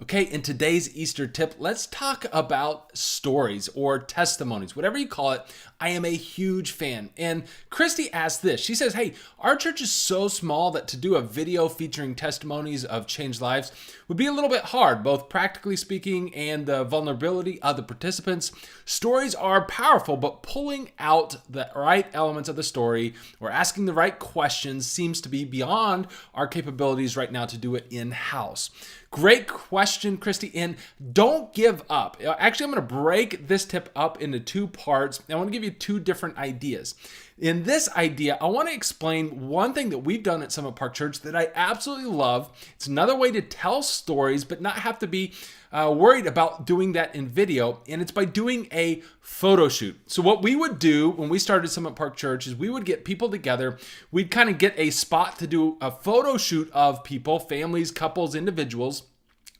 Okay, in today's Easter tip, let's talk about stories or testimonies, whatever you call it. I am a huge fan. And Christy asked this. She says, hey, our church is so small that to do a video featuring testimonies of changed lives would be a little bit hard, both practically speaking and the vulnerability of the participants. Stories are powerful, but pulling out the right elements of the story or asking the right questions seems to be beyond our capabilities right now to do it in-house. Great question, Christy, and don't give up. Actually, I'm going to break this tip up into two parts. I want to give you two different ideas. In this idea, I want to explain one thing that we've done at Summit Park Church that I absolutely love. It's another way to tell stories, but not have to be worried about doing that in video, and it's by doing a photo shoot. So what we would do when we started Summit Park Church is we would get people together. We'd kind of get a spot to do a photo shoot of people, families, couples, individuals.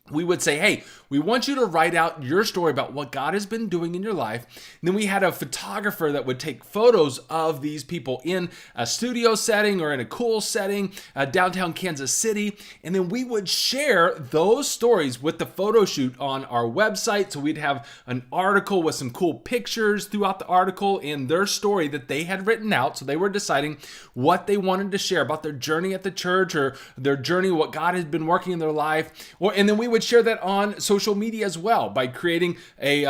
We would say, hey, we want you to write out your story about what God has been doing in your life. And then we had a photographer that would take photos of these people in a studio setting or in a cool setting, downtown Kansas City. And then we would share those stories with the photo shoot on our website. So we'd have an article with some cool pictures throughout the article and their story that they had written out. So they were deciding what they wanted to share about their journey at the church or their journey, what God has been working in their life. And then we would share that on social media as well by creating a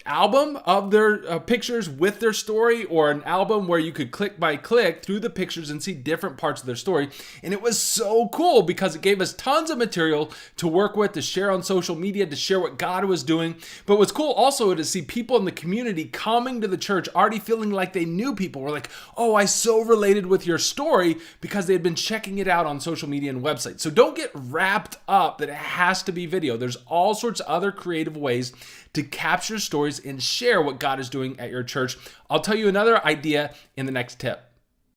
album of their pictures with their story, or an album where you could click by click through the pictures and see different parts of their story. And it was so cool because it gave us tons of material to work with, to share on social media, to share what God was doing. But what's cool also to see people in the community coming to the church already feeling like they knew people. We're like, oh, I so related with your story because they had been checking it out on social media and websites. So don't get wrapped up that it has to be video. There's all sorts of other creative ways to capture stories and share what God is doing at your church. I'll tell you another idea in the next tip.